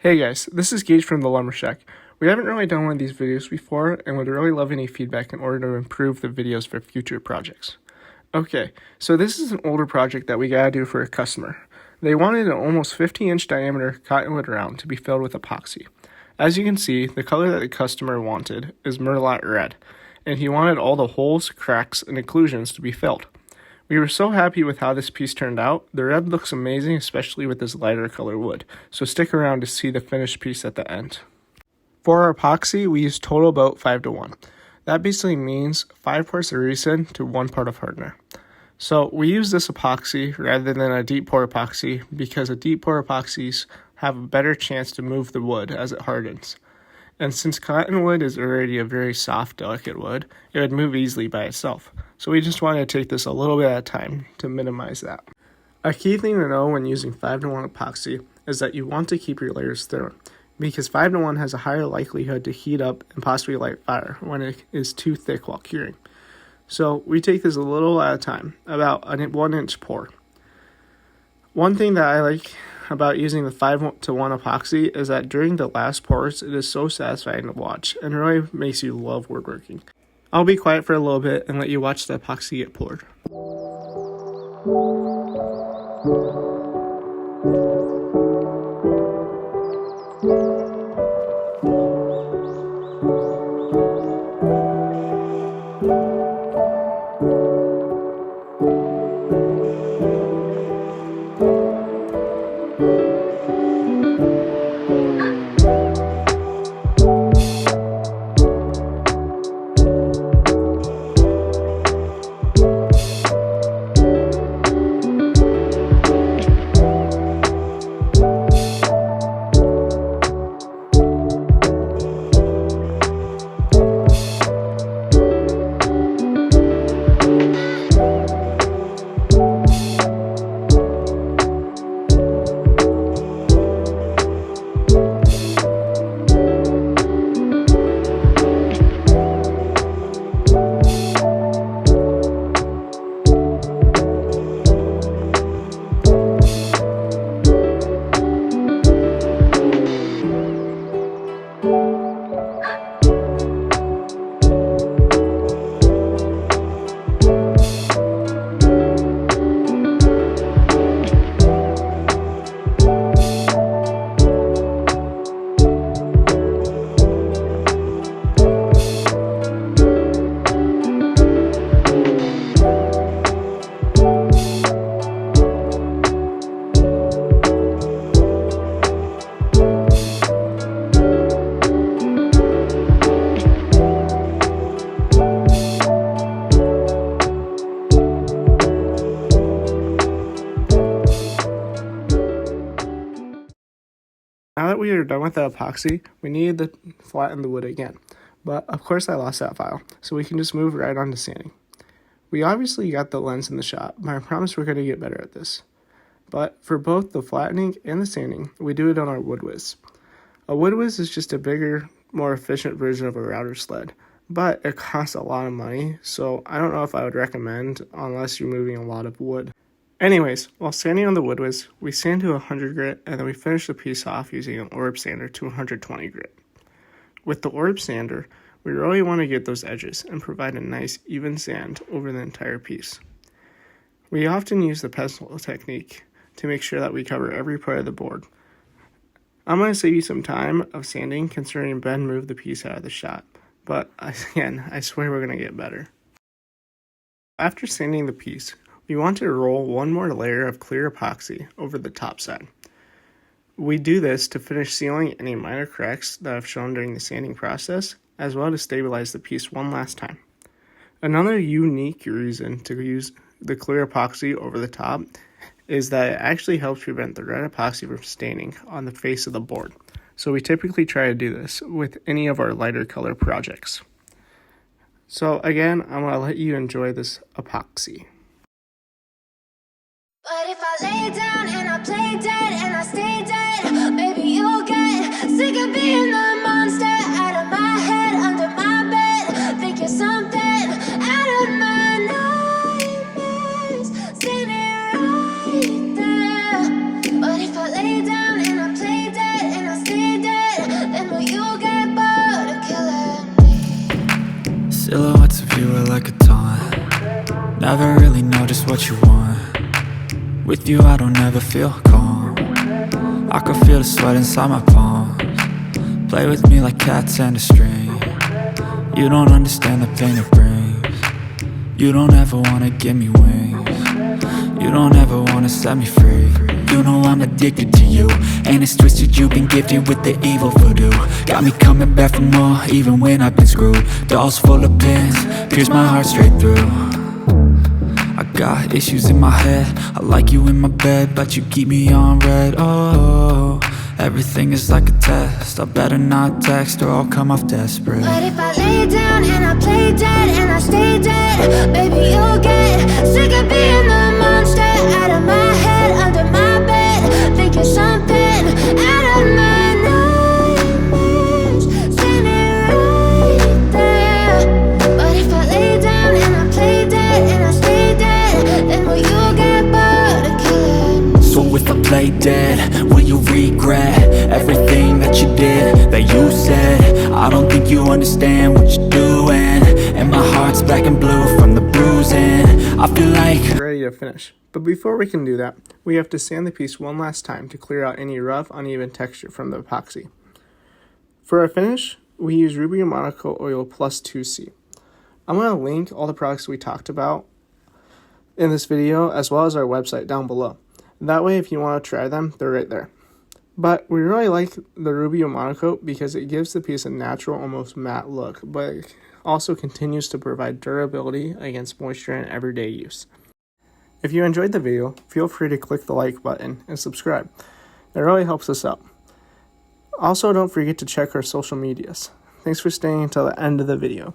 Hey guys, this is Gage from the Lumber Shack. We haven't really done one of these videos before and would really love any feedback in order to improve the videos for future projects. Okay, so this is an older project that we gotta do for a customer. They wanted an almost 50-inch diameter cottonwood round to be filled with epoxy. As you can see, the color that the customer wanted is Merlot red, and he wanted all the holes, cracks, and occlusions to be filled. We were so happy with how this piece turned out. The red looks amazing, especially with this lighter color wood, so stick around to see the finished piece at the end. For our epoxy, we used total about 5:1. That basically means 5 parts of resin to 1 part of hardener. So we use this epoxy rather than a deep pour epoxy because a deep pour epoxies have a better chance to move the wood as it hardens. And since cottonwood is already a very soft, delicate wood, it would move easily by itself. So we just wanted to take this a little bit at a time to minimize that. A key thing to know when using 5:1 epoxy is that you want to keep your layers thinner, because 5:1 has a higher likelihood to heat up and possibly light fire when it is too thick while curing. So we take this a little at a time, about a 1-inch pour. One thing that I like about using the 5:1 epoxy is that during the last pours, it is so satisfying to watch and really makes you love woodworking. I'll be quiet for a little bit and let you watch the epoxy get poured. Now that we are done with the epoxy, we needed to flatten the wood again. But of course I lost that file, so we can just move right on to sanding. We obviously got the lens in the shop, but I promise we're going to get better at this. But for both the flattening and the sanding, we do it on our wood whiz. A wood whiz is just a bigger, more efficient version of a router sled, but it costs a lot of money, so I don't know if I would recommend unless you're moving a lot of wood. Anyways, while sanding on the wood whiz, we sand to 100 grit and then we finish the piece off using an orb sander to 120 grit. With the orb sander, we really want to get those edges and provide a nice even sand over the entire piece. We often use the pencil technique to make sure that we cover every part of the board. I'm going to save you some time of sanding considering Ben moved the piece out of the shot, but again, I swear we're going to get better. After sanding the piece, we want to roll one more layer of clear epoxy over the top side. We do this to finish sealing any minor cracks that I've shown during the sanding process, as well as stabilize the piece one last time. Another unique reason to use the clear epoxy over the top is that it actually helps prevent the red epoxy from staining on the face of the board. So we typically try to do this with any of our lighter color projects. So again, I'm going to let you enjoy this epoxy. But if I lay down and I play dead and I stay dead, maybe you'll get sick of being the monster out of my head, under my bed. Think you're something out of my nightmares, standing right there. But if I lay down and I play dead and I stay never really know just what you want. With you I don't ever feel calm. I can feel the sweat inside my palms. Play with me like cats and a string. You don't understand the pain it brings. You don't ever wanna give me wings. You don't ever wanna set me free. You know I'm addicted to you, and it's twisted, you've been gifted with the evil voodoo. Got me coming back for more, even when I've been screwed. Dolls full of pins, pierce my heart straight through. I got issues in my head, I like you in my bed, but you keep me on red. Oh, everything is like a test, I better not text or I'll come off desperate. But if I lay down and I play dead and I stay dead, baby, you'll get sick of being the monster out of my head, under my bed. Think you're something out of my nightmares, standing right there. But if I lay down and I play dead and I stay dead, then will you get bored of killing? So if I play dead, will you regret everything that you did, that you said? I don't think you understand what you're doing, and my heart's black and blue from the bruising. I feel like Ready to finish. But before we can do that, we have to sand the piece one last time to clear out any rough, uneven texture from the epoxy. For our finish, we use Rubio Monocoat Oil Plus 2C. I'm going to link all the products we talked about in this video, as well as our website down below. That way, if you want to try them, they're right there. But we really like the Rubio Monocoat because it gives the piece a natural, almost matte look, but it also continues to provide durability against moisture in everyday use. If you enjoyed the video, feel free to click the like button and subscribe. It really helps us out. Also, don't forget to check our social medias. Thanks for staying until the end of the video.